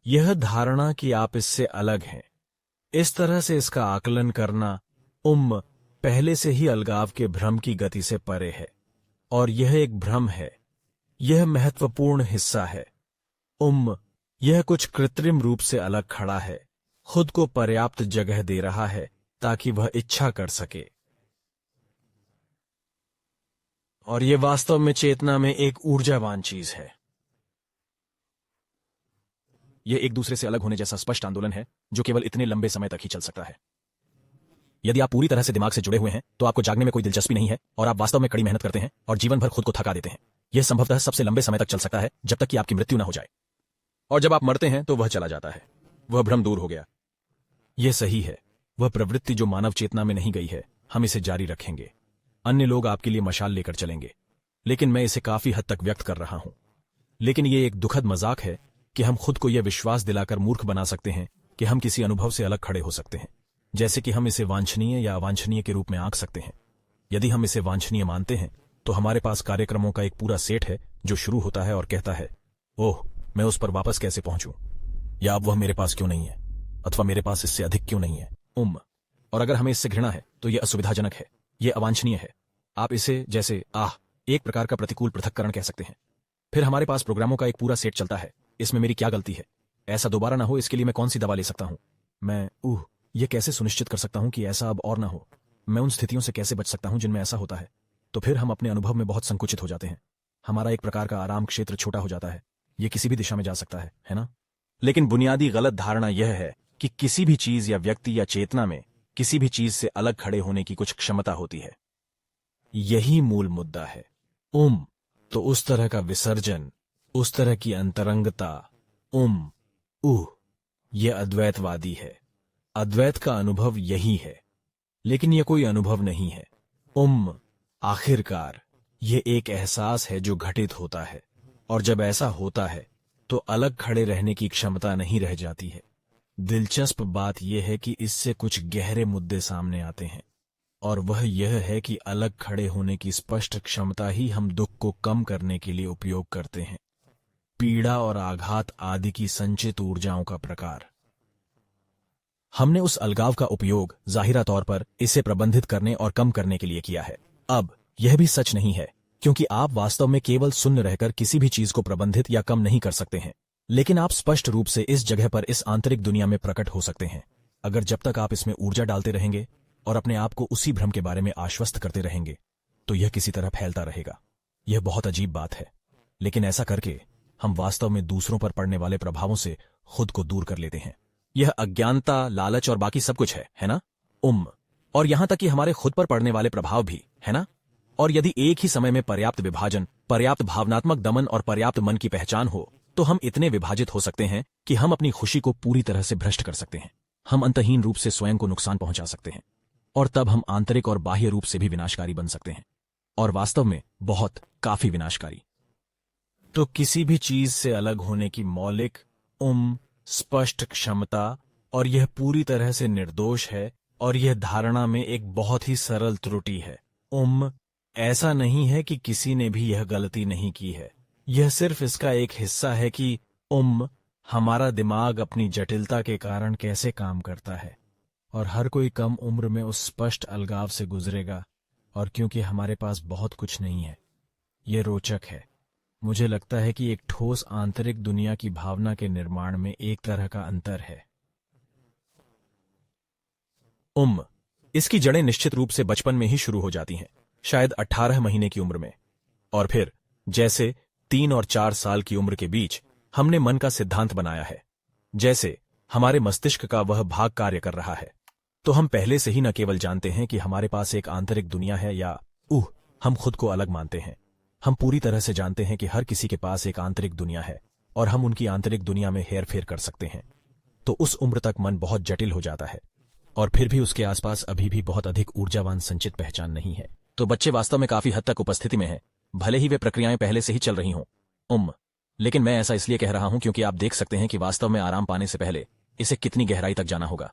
यह धारणा कि आप इससे अलग हैं, इस तरह से इसका आकलन करना पहले से ही अलगाव के भ्रम की गति से परे है। और यह एक भ्रम है, यह महत्वपूर्ण हिस्सा है। यह कुछ कृत्रिम रूप से अलग खड़ा है, खुद को पर्याप्त जगह दे रहा है ताकि वह इच्छा कर सके। और यह वास्तव में चेतना में एक ऊर्जावान चीज है। यह एक दूसरे से अलग होने जैसा स्पष्ट आंदोलन है जो केवल इतने लंबे समय तक ही चल सकता है। यदि आप पूरी तरह से दिमाग से जुड़े हुए हैं तो आपको जागने में कोई दिलचस्पी नहीं है और आप वास्तव में कड़ी मेहनत करते हैं और जीवन भर खुद को थका देते हैं। यह संभवतः सबसे लंबे समय तक चल सकता है जब तक कि आपकी मृत्यु न हो जाए। और जब आप मरते हैं तो वह चला जाता है, वह भ्रम दूर हो गया। यह सही है, वह प्रवृत्ति जो मानव चेतना में नहीं गई है, हम इसे जारी रखेंगे। अन्य लोग आपके लिए मशाल लेकर चलेंगे, लेकिन मैं इसे काफी हद तक व्यक्त कर रहा हूं। लेकिन यह एक दुखद मजाक है कि हम खुद को यह विश्वास दिलाकर मूर्ख बना सकते हैं कि हम किसी अनुभव से अलग खड़े हो सकते हैं, जैसे कि हम इसे वांछनीय या अवांछनीय के रूप में आंक सकते हैं। यदि हम इसे वांछनीय मानते हैं तो हमारे पास कार्यक्रमों का एक पूरा सेट है जो शुरू होता है और कहता है, ओह, मैं उस पर वापस कैसे पहुंचूं, या अब वह मेरे पास क्यों नहीं है, अथवा मेरे पास इससे अधिक क्यों नहीं है। और अगर हमें इससे घृणा है तो यह असुविधाजनक है, यह अवांछनीय है। आप इसे जैसे एक प्रकार का प्रतिकूल पृथक्करण कह सकते हैं। फिर हमारे पास प्रोग्रामों का एक पूरा सेट चलता है, इसमें मेरी क्या गलती है, ऐसा दोबारा ना हो, इसके लिए मैं कौन सी दवा ले सकता हूं, मैं यह कैसे सुनिश्चित कर सकता हूं कि ऐसा अब और ना हो, मैं उन स्थितियों से कैसे बच सकता हूं जिनमें ऐसा होता है। तो फिर हम अपने अनुभव में बहुत संकुचित हो जाते हैं। हमारा एक प्रकार का आराम क्षेत्र छोटा हो जाता है। यह किसी भी दिशा में जा सकता है ना? लेकिन बुनियादी गलत धारणा यह है कि किसी भी चीज या व्यक्ति या चेतना में किसी भी चीज से अलग खड़े होने की कुछ क्षमता होती है। यही मूल मुद्दा है। तो उस तरह का विसर्जन, उस तरह की अंतरंगता, यह अद्वैतवादी है। अद्वैत का अनुभव यही है, लेकिन यह कोई अनुभव नहीं है। आखिरकार यह एक एहसास है जो घटित होता है, और जब ऐसा होता है तो अलग खड़े रहने की क्षमता नहीं रह जाती है। दिलचस्प बात यह है कि इससे कुछ गहरे मुद्दे सामने आते हैं, और वह यह है कि अलग खड़े होने की स्पष्ट क्षमता ही हम दुख को कम करने के लिए उपयोग करते हैं। पीड़ा और आघात आदि की संचित ऊर्जाओं का प्रकार। हमने उस अलगाव का उपयोग जाहिरा तौर पर इसे प्रबंधित करने और कम करने के लिए किया है। अब यह भी सच नहीं है, क्योंकि आप वास्तव में केवल शून्य रहकर किसी भी चीज को प्रबंधित या कम नहीं कर सकते हैं, लेकिन आप स्पष्ट रूप से इस जगह पर इस आंतरिक दुनिया में प्रकट हो सकते हैं। अगर जब तक आप इसमें ऊर्जा डालते रहेंगे और अपने आप को उसी भ्रम के बारे में आश्वस्त करते रहेंगे, तो यह किसी तरह फैलता रहेगा। यह बहुत अजीब बात है, लेकिन ऐसा करके हम वास्तव में दूसरों पर पड़ने वाले प्रभावों से खुद को दूर कर लेते हैं। यह अज्ञानता, लालच और बाकी सब कुछ है ना? और यहां तक कि हमारे खुद पर पड़ने वाले प्रभाव भी, है ना? और यदि एक ही समय में पर्याप्त विभाजन, पर्याप्त भावनात्मक दमन और पर्याप्त मन की पहचान हो, तो हम इतने विभाजित हो सकते हैं कि हम अपनी खुशी को पूरी तरह से भ्रष्ट कर सकते हैं। हम अंतहीन रूप से स्वयं को नुकसान पहुंचा सकते हैं, और तब हम आंतरिक और बाह्य रूप से भी विनाशकारी बन सकते हैं, और वास्तव में बहुत काफी विनाशकारी। तो किसी भी चीज से अलग होने की मौलिक स्पष्ट क्षमता, और यह पूरी तरह से निर्दोष है, और यह धारणा में एक बहुत ही सरल त्रुटि है। ऐसा नहीं है कि किसी ने भी यह गलती नहीं की है, यह सिर्फ इसका एक हिस्सा है कि हमारा दिमाग अपनी जटिलता के कारण कैसे काम करता है, और हर कोई कम उम्र में उस स्पष्ट अलगाव से गुजरेगा। और क्योंकि हमारे पास बहुत कुछ नहीं है, यह रोचक है। मुझे लगता है कि एक ठोस आंतरिक दुनिया की भावना के निर्माण में एक तरह का अंतर है। इसकी जड़ें निश्चित रूप से बचपन में ही शुरू हो जाती हैं, शायद 18 महीने की उम्र में, और फिर जैसे 3 और 4 साल की उम्र के बीच हमने मन का सिद्धांत बनाया है, जैसे हमारे मस्तिष्क का वह भाग कार्य कर रहा है, तो हम पहले से ही न केवल जानते हैं कि हमारे पास एक आंतरिक दुनिया है, या हम खुद को अलग मानते हैं। हम पूरी तरह से जानते हैं कि हर किसी के पास एक आंतरिक दुनिया है, और हम उनकी आंतरिक दुनिया में हेरफेर कर सकते हैं। तो उस उम्र तक मन बहुत जटिल हो जाता है, और फिर भी उसके आसपास अभी भी बहुत अधिक ऊर्जावान संचित पहचान नहीं है। तो बच्चे वास्तव में काफी हद तक उपस्थिति में हैं, भले ही वे प्रक्रियाएं पहले से ही चल रही हों। लेकिन मैं ऐसा इसलिए कह रहा हूं क्योंकि आप देख सकते हैं कि वास्तव में आराम पाने से पहले इसे कितनी गहराई तक जाना होगा।